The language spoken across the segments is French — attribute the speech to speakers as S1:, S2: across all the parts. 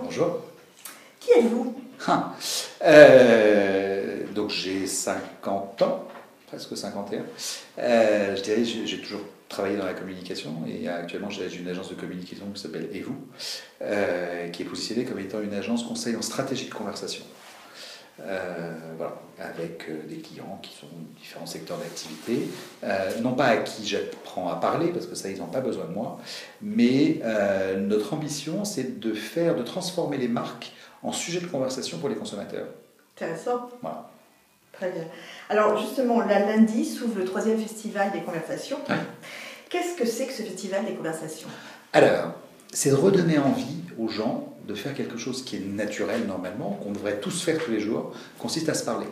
S1: bonjour.
S2: Bonjour.
S1: Qui êtes-vous?
S2: Donc j'ai 50 ans, presque 51. Je dirais j'ai toujours travaillé dans la communication et actuellement j'ai une agence de communication qui s'appelle Et vous, qui est positionnée comme étant une agence conseil en stratégie de conversation. Voilà, avec des clients qui sont de différents secteurs d'activité, non pas à qui j'apprends à parler, parce que ça, ils n'ont pas besoin de moi, mais notre ambition, c'est de transformer les marques en sujet de conversation pour les consommateurs.
S1: Intéressant.
S2: Voilà.
S1: Très bien. Alors justement, lundi s'ouvre le 3e festival des conversations.
S2: Ouais.
S1: Qu'est-ce que c'est que ce festival des conversations?
S2: Alors, c'est de redonner envie aux gens de faire quelque chose qui est naturel normalement, qu'on devrait tous faire tous les jours, consiste à se parler.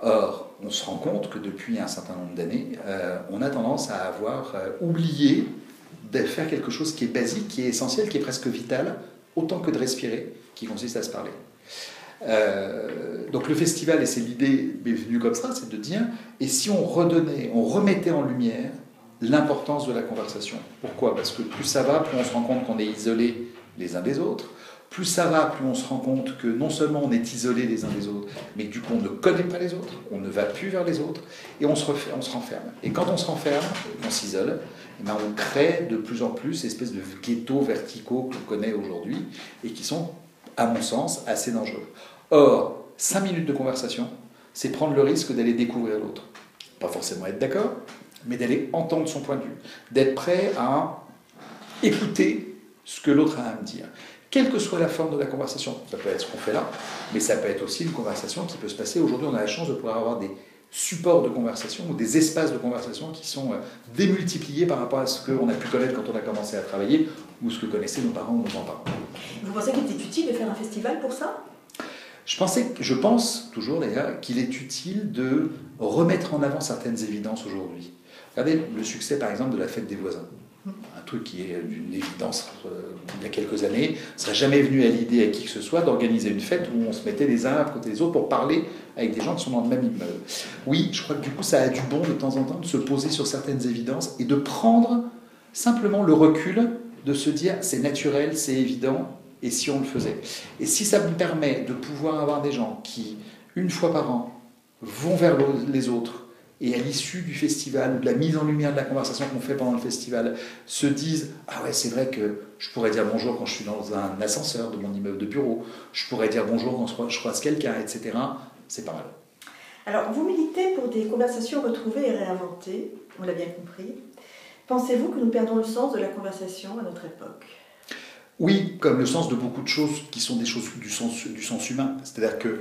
S2: Or, on se rend compte que depuis un certain nombre d'années, on a tendance à avoir oublié de faire quelque chose qui est basique, qui est essentiel, qui est presque vital, autant que de respirer, qui consiste à se parler. Donc le festival, et c'est l'idée est venue comme ça, c'est de dire, et si on remettait en lumière l'importance de la conversation. Pourquoi? Parce que plus ça va, plus on se rend compte qu'on est isolés les uns des autres. Plus ça va, plus on se rend compte que non seulement on est isolés les uns des autres, mais que du coup on ne connaît pas les autres, on ne va plus vers les autres, et on se renferme. Et quand on se renferme, on s'isole, et bien on crée de plus en plus ces espèces de ghettos verticaux qu'on connaît aujourd'hui, et qui sont, à mon sens, assez dangereux. Or, 5 minutes de conversation, c'est prendre le risque d'aller découvrir l'autre. Pas forcément être d'accord, mais d'aller entendre son point de vue, d'être prêt à écouter ce que l'autre a à me dire. Quelle que soit la forme de la conversation, ça peut être ce qu'on fait là, mais ça peut être aussi une conversation qui peut se passer. Aujourd'hui, on a la chance de pouvoir avoir des supports de conversation ou des espaces de conversation qui sont démultipliés par rapport à ce qu'on a pu connaître quand on a commencé à travailler ou ce que connaissaient nos parents ou nos grands-parents.
S1: Vous pensez qu'il était utile de faire un festival pour ça?
S2: Je pense toujours d'ailleurs qu'il est utile de remettre en avant certaines évidences aujourd'hui. Regardez le succès par exemple de la fête des voisins. Un truc qui est d'une évidence il y a quelques années, ne serait jamais venu à l'idée à qui que ce soit d'organiser une fête où on se mettait les uns à côté des autres pour parler avec des gens qui sont dans le même immeuble. Oui, je crois que du coup ça a du bon de temps en temps de se poser sur certaines évidences et de prendre simplement le recul de se dire c'est naturel, c'est évident, et si on le faisait. Et si ça me permet de pouvoir avoir des gens qui, une fois par an, vont vers les autres, et à l'issue du festival, ou de la mise en lumière de la conversation qu'on fait pendant le festival, se disent « Ah ouais, c'est vrai que je pourrais dire bonjour quand je suis dans un ascenseur de mon immeuble de bureau, je pourrais dire bonjour quand je croise quelqu'un, etc. » C'est pas mal.
S1: Alors, vous militez pour des conversations retrouvées et réinventées, on l'a bien compris. Pensez-vous que nous perdons le sens de la conversation à notre époque?
S2: Oui, comme le sens de beaucoup de choses qui sont des choses du sens humain. C'est-à-dire que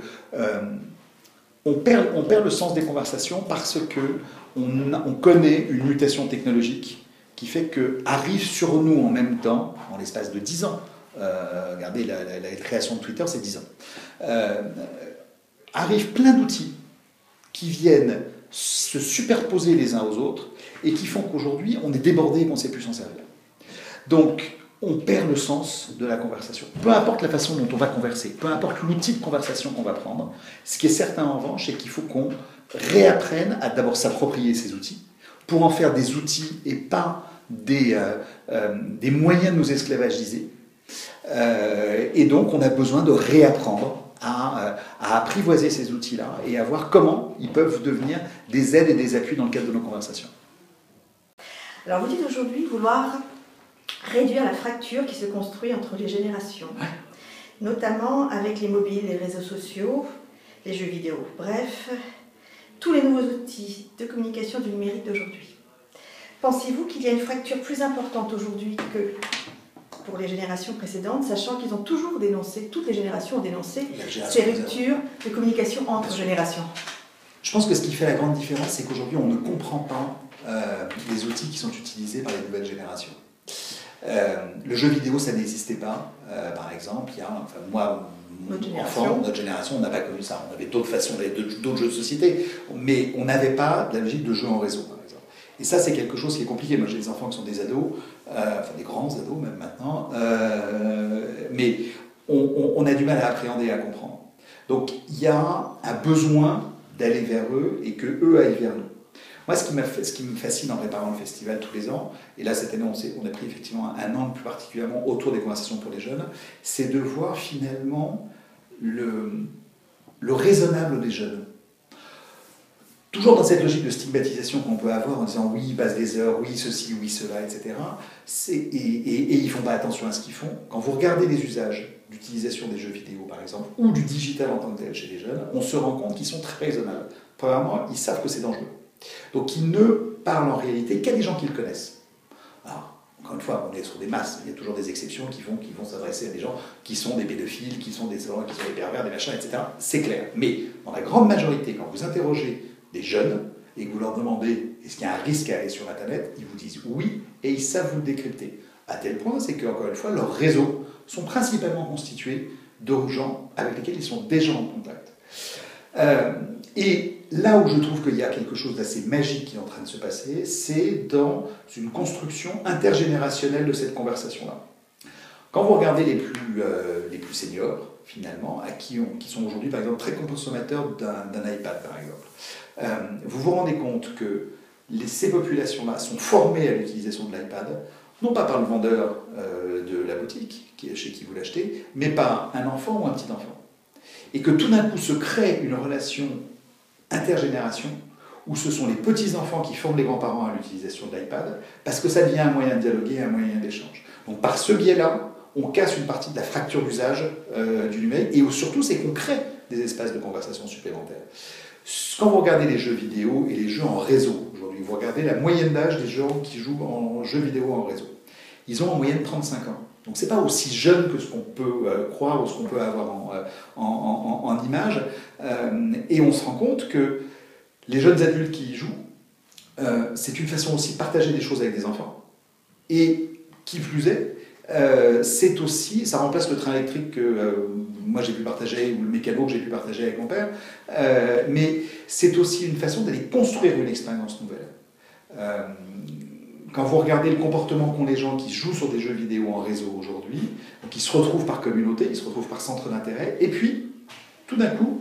S2: on perd le sens des conversations parce que on connaît une mutation technologique qui fait qu'arrive sur nous en même temps, en l'espace de 10 ans, regardez, la création de Twitter, c'est 10 ans, arrivent plein d'outils qui viennent se superposer les uns aux autres et qui font qu'aujourd'hui, on est débordé et qu'on ne sait plus s'en servir. Donc, on perd le sens de la conversation. Peu importe la façon dont on va converser, peu importe l'outil de conversation qu'on va prendre, ce qui est certain en revanche, c'est qu'il faut qu'on réapprenne à d'abord s'approprier ces outils, pour en faire des outils et pas des moyens de nous esclavagiser. Et donc on a besoin de réapprendre à apprivoiser ces outils-là et à voir comment ils peuvent devenir des aides et des appuis dans le cadre de nos conversations.
S1: Alors vous dites aujourd'hui vouloir réduire la fracture qui se construit entre les générations, notamment avec les mobiles, les réseaux sociaux, les jeux vidéo, bref, tous les nouveaux outils de communication du numérique d'aujourd'hui. Pensez-vous qu'il y a une fracture plus importante aujourd'hui que pour les générations précédentes, sachant qu'ils ont toujours dénoncé, toutes les générations ont dénoncé ces ruptures de communication entre générations?
S2: Je pense que ce qui fait la grande différence, c'est qu'aujourd'hui, on ne comprend pas les outils qui sont utilisés par les nouvelles générations. Le jeu vidéo, ça n'existait pas. Par exemple, moi, notre génération, on n'a pas connu ça. On avait d'autres façons, d'autres jeux de société, mais on n'avait pas de la logique de jeu en réseau, par exemple. Et ça, c'est quelque chose qui est compliqué. Moi, j'ai des enfants qui sont des ados, des grands ados même maintenant, mais on a du mal à appréhender et à comprendre. Donc, il y a un besoin d'aller vers eux et qu'eux aillent vers nous. Moi, ce qui me fascine en préparant le festival tous les ans, et là cette année on a pris effectivement un angle plus particulièrement autour des conversations pour les jeunes, c'est de voir finalement le raisonnable des jeunes. Toujours dans cette logique de stigmatisation qu'on peut avoir en disant oui, ils passent des heures, oui, ceci, oui, cela, etc. Et ils ne font pas attention à ce qu'ils font. Quand vous regardez les usages d'utilisation des jeux vidéo, par exemple, ou du digital en tant que tel chez les jeunes, on se rend compte qu'ils sont très raisonnables. Premièrement, ils savent que c'est dangereux. Donc ils ne parlent en réalité qu'à des gens qu'ils connaissent. Alors, encore une fois, on est sur des masses, il y a toujours des exceptions qui vont s'adresser à des gens qui sont des pédophiles, qui sont des pervers, des machins, etc. C'est clair. Mais dans la grande majorité, quand vous interrogez des jeunes et que vous leur demandez est-ce qu'il y a un risque à aller sur Internet, ils vous disent oui et ils savent vous le décrypter. À tel point, c'est qu'encore une fois, leurs réseaux sont principalement constitués de gens avec lesquels ils sont déjà en contact. Et là où je trouve qu'il y a quelque chose d'assez magique qui est en train de se passer, c'est dans une construction intergénérationnelle de cette conversation-là. Quand vous regardez les plus seniors, finalement, qui sont aujourd'hui, par exemple, très consommateurs d'un iPad, par exemple, vous vous rendez compte que ces populations-là sont formées à l'utilisation de l'iPad, non pas par le vendeur de la boutique, chez qui vous l'achetez, mais par un enfant ou un petit-enfant. Et que tout d'un coup se crée une relation intergénération où ce sont les petits-enfants qui forment les grands-parents à l'utilisation de l'iPad, parce que ça devient un moyen de dialoguer, un moyen d'échange. Donc par ce biais-là, on casse une partie de la fracture d'usage du numérique, et surtout, c'est qu'on crée des espaces de conversation supplémentaires. Quand vous regardez les jeux vidéo et les jeux en réseau, aujourd'hui, vous regardez la moyenne d'âge des gens qui jouent en jeux vidéo en réseau. Ils ont en moyenne 35 ans. Donc c'est pas aussi jeune que ce qu'on peut croire ou ce qu'on peut avoir en image. Et on se rend compte que les jeunes adultes qui y jouent, c'est une façon aussi de partager des choses avec des enfants. Et qui plus est, c'est aussi, ça remplace le train électrique que moi j'ai pu partager, ou le mécano que j'ai pu partager avec mon père, mais c'est aussi une façon d'aller construire une expérience nouvelle. Quand vous regardez le comportement qu'ont les gens qui jouent sur des jeux vidéo en réseau aujourd'hui, donc ils se retrouvent par communauté, ils se retrouvent par centre d'intérêt, et puis, tout d'un coup,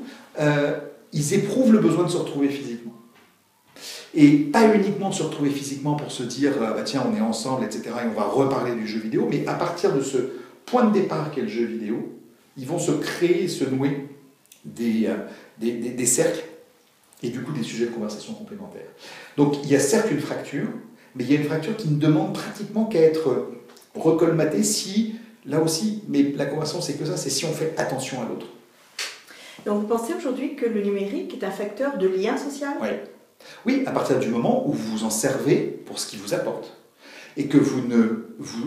S2: ils éprouvent le besoin de se retrouver physiquement. Et pas uniquement de se retrouver physiquement pour se dire bah tiens, on est ensemble, etc., et on va reparler du jeu vidéo, mais à partir de ce point de départ qu'est le jeu vidéo, ils vont se créer, se nouer des cercles, et du coup des sujets de conversation complémentaires. Donc il y a certes une fracture, mais il y a une fracture qui ne demande pratiquement qu'à être recolmatée si, là aussi, mais la conversation c'est que ça, c'est si on fait attention à l'autre.
S1: Donc vous pensez aujourd'hui que le numérique est un facteur de lien social ?
S2: Oui. Oui, à partir du moment où vous vous en servez pour ce qu'il vous apporte. Et que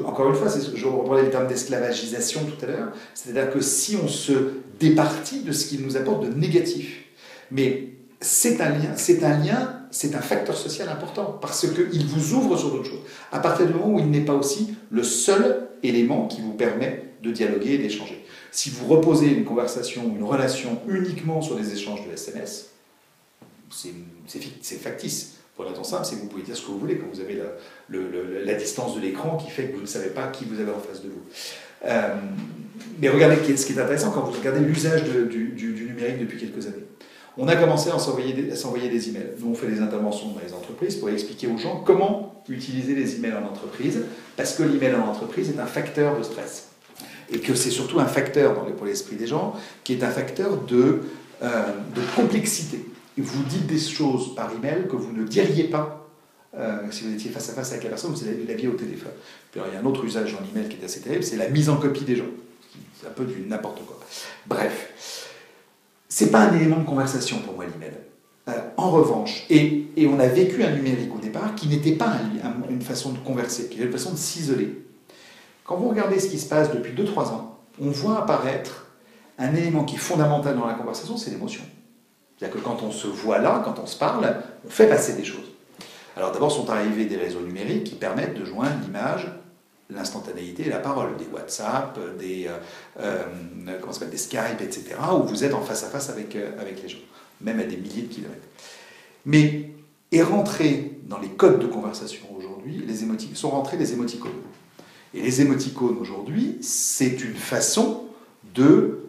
S2: encore une fois, je reprends le terme d'esclavagisation tout à l'heure, c'est-à-dire que si on se départit de ce qu'il nous apporte de négatif, mais c'est un facteur social important, parce qu'il vous ouvre sur d'autres choses. À partir du moment où il n'est pas aussi le seul élément qui vous permet de dialoguer et d'échanger. Si vous reposez une conversation, une relation uniquement sur des échanges de SMS, c'est factice. Pour la raison simple, c'est que vous pouvez dire ce que vous voulez quand vous avez la distance de l'écran qui fait que vous ne savez pas qui vous avez en face de vous. Mais regardez ce qui est intéressant quand vous regardez l'usage du numérique depuis quelques années. On a commencé à s'envoyer des emails. Nous, on fait des interventions dans les entreprises pour expliquer aux gens comment utiliser les emails en entreprise, parce que l'email en entreprise est un facteur de stress. Et que c'est surtout un facteur, pour l'esprit des gens, qui est un facteur de complexité. Vous dites des choses par email que vous ne diriez pas si vous étiez face à face avec la personne, vous l'aviez au téléphone. Puis alors, il y a un autre usage en email qui est assez terrible, c'est la mise en copie des gens. C'est un peu du n'importe quoi. Bref, c'est pas un élément de conversation pour moi l'email. En revanche, et on a vécu un numérique au départ qui n'était pas une façon de converser, qui était une façon de s'isoler. Quand vous regardez ce qui se passe depuis 2-3 ans, on voit apparaître un élément qui est fondamental dans la conversation, c'est l'émotion. C'est-à-dire que quand on se voit là, quand on se parle, on fait passer des choses. Alors d'abord sont arrivés des réseaux numériques qui permettent de joindre l'image, l'instantanéité et la parole, des WhatsApp, des Skype, etc., où vous êtes en face à face avec les gens, même à des milliers de kilomètres. Mais est rentré dans les codes de conversation aujourd'hui, sont rentrés les émoticônes. Et les émoticônes aujourd'hui, c'est une façon de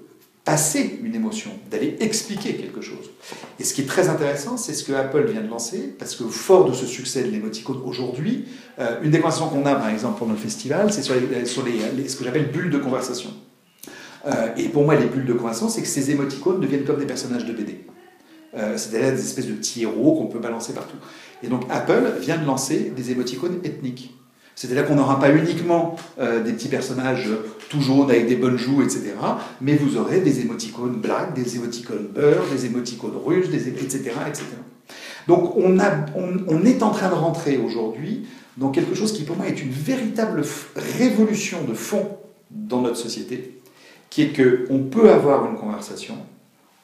S2: passer une émotion, d'aller expliquer quelque chose. Et ce qui est très intéressant, c'est ce que Apple vient de lancer, parce que fort de ce succès de l'émoticône aujourd'hui, une des conversations qu'on a, par exemple, pendant le festival, c'est sur ce que j'appelle bulles de conversation. Et pour moi, les bulles de conversation, c'est que ces émoticônes deviennent comme des personnages de BD. C'est-à-dire des espèces de petits héros qu'on peut balancer partout. Et donc Apple vient de lancer des émoticônes ethniques. C'est-à-dire qu'on n'aura pas uniquement des petits personnages tout jaunes avec des bonnes joues, etc. Mais vous aurez des émoticônes black, des émoticônes beurre, des émoticônes russes, etc., etc. Donc on est en train de rentrer aujourd'hui dans quelque chose qui pour moi est une véritable révolution de fond dans notre société, qui est qu'on peut avoir une conversation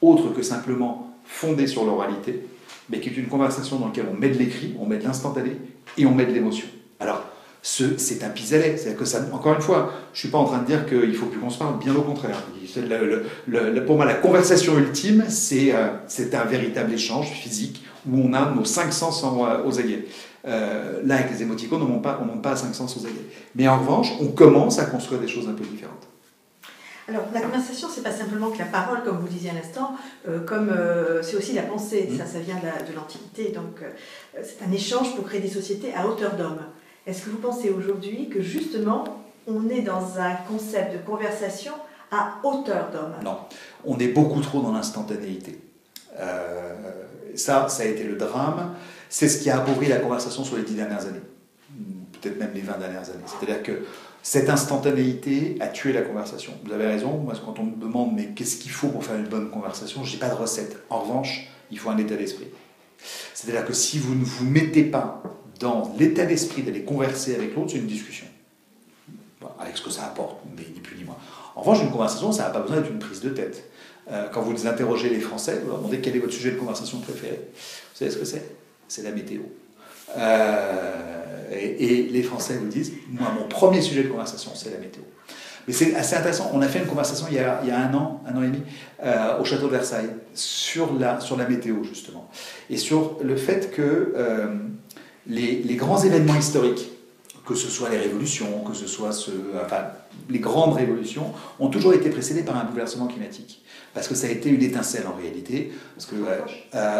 S2: autre que simplement fondée sur l'oralité, mais qui est une conversation dans laquelle on met de l'écrit, on met de l'instantané et on met de l'émotion. Alors, c'est un pis-aller. C'est-à-dire que ça, encore une fois, je ne suis pas en train de dire qu'il ne faut plus qu'on se parle, bien au contraire. Pour moi, la conversation ultime, c'est un véritable échange physique où on a nos 5 sens aux aguets. Là, avec les émoticônes, on ne monte pas à 5 sens aux aguets. Mais en revanche, on commence à construire des choses un peu différentes.
S1: Alors, la conversation, c'est pas simplement que la parole, comme vous disiez à l'instant, c'est aussi la pensée. Ça vient de l'Antiquité. Donc, c'est un échange pour créer des sociétés à hauteur d'homme. Est-ce que vous pensez aujourd'hui que justement, on est dans un concept de conversation à hauteur d'homme?
S2: Non, on est beaucoup trop dans l'instantanéité. Ça a été le drame. C'est ce qui a appauvri la conversation sur les 10 dernières années. Peut-être même les 20 dernières années. C'est-à-dire que cette instantanéité a tué la conversation. Vous avez raison, moi, quand on me demande mais qu'est-ce qu'il faut pour faire une bonne conversation, je n'ai pas de recette. En revanche, il faut un état d'esprit. C'est-à-dire que si vous ne vous mettez pas dans l'état d'esprit d'aller converser avec l'autre, c'est une discussion. Avec ce que ça apporte, mais ni plus ni moins. En revanche, une conversation, ça n'a pas besoin d'être une prise de tête. Quand vous interrogez les Français, vous leur demandez quel est votre sujet de conversation préféré. Vous savez ce que c'est? C'est la météo. Et les Français vous disent, moi, mon premier sujet de conversation, c'est la météo. Mais c'est assez intéressant. On a fait une conversation il y a un an et demi, au château de Versailles, sur la météo, justement. Et sur le fait que les grands événements historiques, que ce soit les révolutions, que ce soit les grandes révolutions, ont toujours été précédées par un bouleversement climatique. Parce que ça a été une étincelle en réalité. Parce que,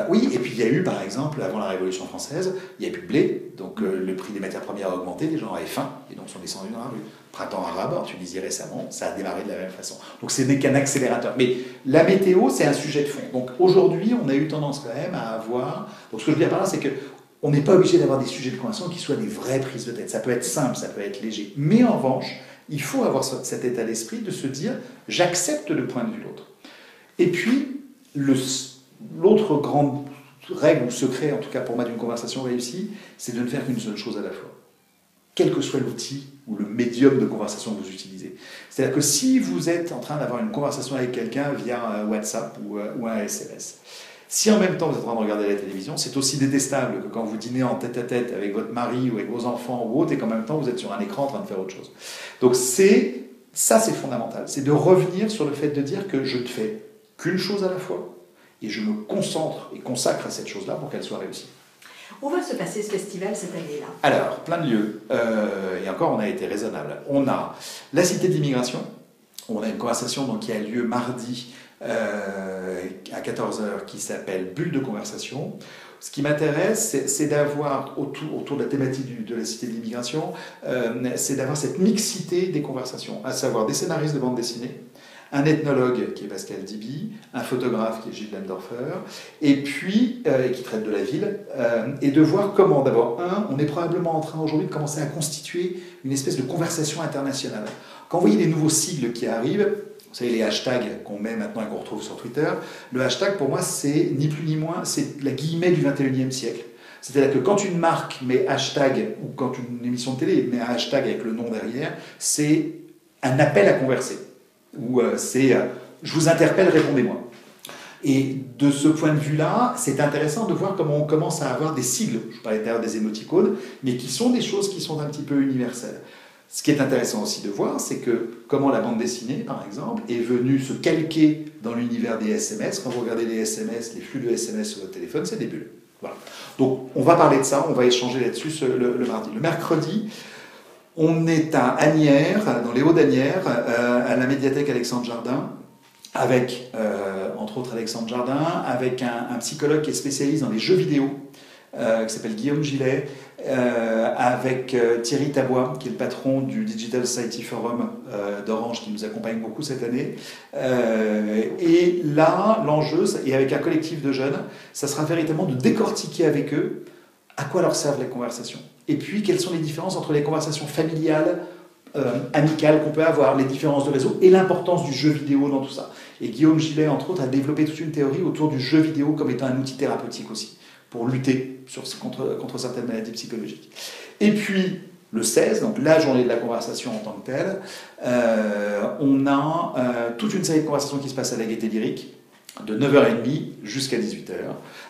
S2: oui, et puis il y a eu, par exemple, avant la Révolution française, il n'y a plus de blé, donc le prix des matières premières a augmenté, les gens avaient faim, et donc sont descendus dans la rue. Printemps arabe, tu disais récemment, ça a démarré de la même façon. Donc ce n'est qu'un accélérateur. Mais la météo, c'est un sujet de fond. Donc aujourd'hui, on a eu tendance quand même à avoir... Donc ce que je veux dire par là, c'est que on n'est pas obligé d'avoir des sujets de conversation qui soient des vraies prises de tête. Ça peut être simple, ça peut être léger. Mais en revanche, il faut avoir cet état d'esprit de se dire « j'accepte le point de vue de l'autre ». Et puis, l'autre grande règle ou secret, en tout cas pour moi, d'une conversation réussie, c'est de ne faire qu'une seule chose à la fois. Quel que soit l'outil ou le médium de conversation que vous utilisez. C'est-à-dire que si vous êtes en train d'avoir une conversation avec quelqu'un via WhatsApp ou un SMS, si en même temps vous êtes en train de regarder la télévision, c'est aussi détestable que quand vous dînez en tête-à-tête avec votre mari ou avec vos enfants ou autre, et qu'en même temps vous êtes sur un écran en train de faire autre chose. Donc c'est fondamental. C'est de revenir sur le fait de dire que je ne fais qu'une chose à la fois, et je me concentre et consacre à cette chose-là pour qu'elle soit réussie.
S1: Où va se passer ce festival cette année-là?
S2: Alors, plein de lieux. Et encore, on a été raisonnable. On a la Cité de l'Immigration. On a une conversation donc, qui a lieu mardi à 14h qui s'appelle Bulle de conversation. Ce qui m'intéresse, c'est d'avoir, autour de la thématique de la Cité de l'Immigration, c'est d'avoir cette mixité des conversations, à savoir des scénaristes de bande dessinée, un ethnologue qui est Pascal Diby, un photographe qui est Gilles Landorfer, et puis, qui traite de la ville, et de voir comment, d'abord, on est probablement en train aujourd'hui de commencer à constituer une espèce de conversation internationale. Quand vous voyez les nouveaux sigles qui arrivent, vous savez, les hashtags qu'on met maintenant et qu'on retrouve sur Twitter, le hashtag, pour moi, c'est ni plus ni moins, c'est la guillemets du 21e siècle. C'est-à-dire que quand une marque met hashtag, ou quand une émission de télé met un hashtag avec le nom derrière, c'est un appel à converser. Ou c'est je vous interpelle, répondez-moi. Et de ce point de vue-là, c'est intéressant de voir comment on commence à avoir des sigles, je parlais d'ailleurs des émoticônes, mais qui sont des choses qui sont un petit peu universelles. Ce qui est intéressant aussi de voir, c'est que comment la bande dessinée, par exemple, est venue se calquer dans l'univers des SMS. Quand vous regardez les SMS, les flux de SMS sur votre téléphone, c'est des bulles. Voilà. Donc on va parler de ça, on va échanger là-dessus le mardi. Le mercredi, on est à Asnières, dans les Hauts d'Asnières, à la médiathèque Alexandre Jardin, avec, entre autres, Alexandre Jardin, avec un psychologue qui est spécialiste dans les jeux vidéo, qui s'appelle Guillaume Gillet, avec Thierry Tabois, qui est le patron du Digital Society Forum d'Orange, qui nous accompagne beaucoup cette année. Et là, l'enjeu, et avec un collectif de jeunes, ça sera véritablement de décortiquer avec eux à quoi leur servent les conversations. Et puis, quelles sont les différences entre les conversations familiales, amicales qu'on peut avoir, les différences de réseau et l'importance du jeu vidéo dans tout ça. Et Guillaume Gillet, entre autres, a développé toute une théorie autour du jeu vidéo comme étant un outil thérapeutique aussi, pour lutter contre certaines maladies psychologiques. Et puis, le 16, donc la journée de la conversation en tant que telle, on a toute une série de conversations qui se passent à la Gaîté Lyrique, de 9h30 jusqu'à 18h,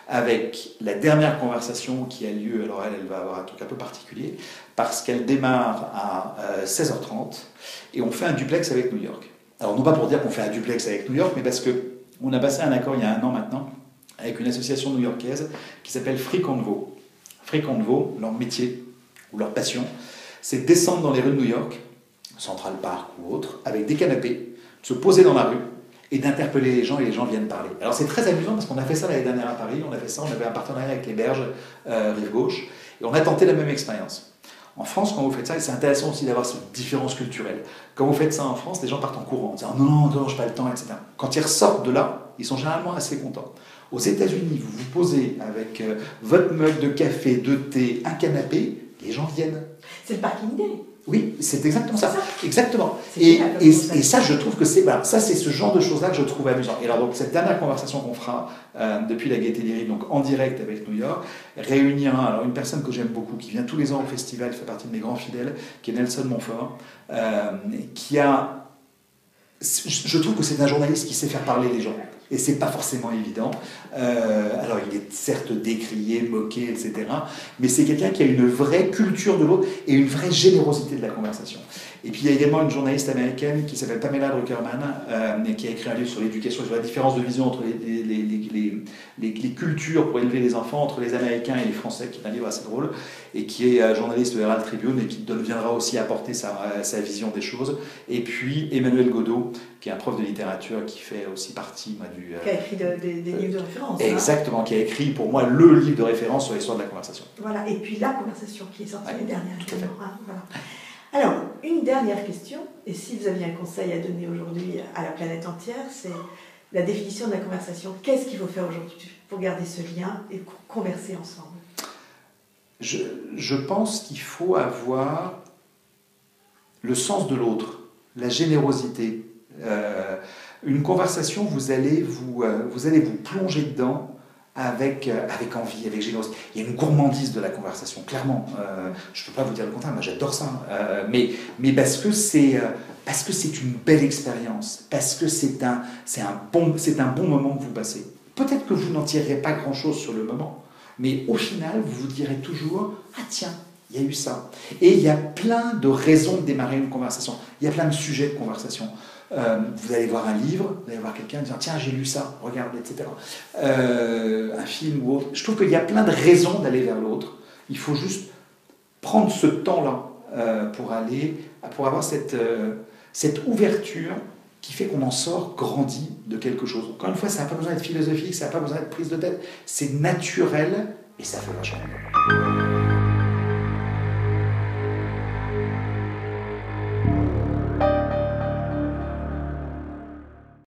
S2: avec la dernière conversation qui a lieu, alors elle va avoir un truc un peu particulier, parce qu'elle démarre à 16h30, et on fait un duplex avec New York. Alors non pas pour dire qu'on fait un duplex avec New York, mais parce qu'on a passé un accord il y a 1 an maintenant, avec une association new-yorkaise qui s'appelle Free Convo. Free Convo, leur métier, ou leur passion, c'est de descendre dans les rues de New York, Central Park ou autre, avec des canapés, de se poser dans la rue, et d'interpeller les gens, et les gens viennent parler. Alors c'est très amusant parce qu'on a fait ça l'année dernière à Paris, on avait un partenariat avec les Berges, rive gauche, et on a tenté la même expérience. En France, quand vous faites ça, et c'est intéressant aussi d'avoir cette différence culturelle, quand vous faites ça en France, les gens partent en courant, en disant « non, je n'ai pas le temps », etc. Quand ils ressortent de là, ils sont généralement assez contents. Aux États-Unis, vous vous posez avec votre mug de café, de thé, un canapé, les gens viennent.
S1: C'est le parking day.
S2: Oui, c'est exactement ça. Exactement.
S1: Et
S2: ça, je trouve que c'est ce genre de choses-là que je trouve amusant. Et alors, donc, cette dernière conversation qu'on fera depuis la Gaîté Lyrique, donc en direct avec New York, réunira alors une personne que j'aime beaucoup, qui vient tous les ans au festival, fait partie de mes grands fidèles, qui est Nelson Montfort, qui a... Je trouve que c'est un journaliste qui sait faire parler les gens. Et c'est pas forcément évident. Alors il est certes décrié, moqué, etc. Mais c'est quelqu'un qui a une vraie culture de l'autre et une vraie générosité de la conversation. Et puis il y a également une journaliste américaine qui s'appelle Pamela Druckerman, qui a écrit un livre sur l'éducation, sur la différence de vision entre les cultures pour élever les enfants, entre les Américains et les Français, qui est un livre assez drôle, et qui est journaliste de Herald Tribune et qui viendra aussi apporter sa vision des choses. Et puis Emmanuel Godot, qui est un prof de littérature qui fait aussi partie
S1: qui a écrit des livres de référence.
S2: Exactement, qui a écrit pour moi le livre de référence sur l'histoire de la conversation.
S1: Voilà, et puis la conversation qui est sortie l'année dernière. Voilà. Alors, une dernière question, et si vous aviez un conseil à donner aujourd'hui à la planète entière, c'est la définition de la conversation. Qu'est-ce qu'il faut faire aujourd'hui pour garder ce lien et pour converser ensemble?
S2: Je pense qu'il faut avoir le sens de l'autre, la générosité. Une conversation, vous allez vous plonger dedans avec envie, avec générosité. Il y a une gourmandise de la conversation, clairement. Je ne peux pas vous dire le contraire, moi j'adore ça. Mais parce que c'est une belle expérience, parce que c'est un bon moment que vous passez. Peut-être que vous n'en tirerez pas grand-chose sur le moment, mais au final, vous vous direz toujours « Ah tiens, il y a eu ça ». Et il y a plein de raisons de démarrer une conversation. Il y a plein de sujets de conversation. Vous allez voir un livre, vous allez voir quelqu'un dire « Tiens, j'ai lu ça, regarde, etc. » Un film ou autre. Je trouve qu'il y a plein de raisons d'aller vers l'autre. Il faut juste prendre ce temps-là pour avoir cette ouverture qui fait qu'on en sort grandi de quelque chose. Encore une fois, ça n'a pas besoin d'être philosophique, ça n'a pas besoin d'être prise de tête. C'est naturel et ça fait vachement bien.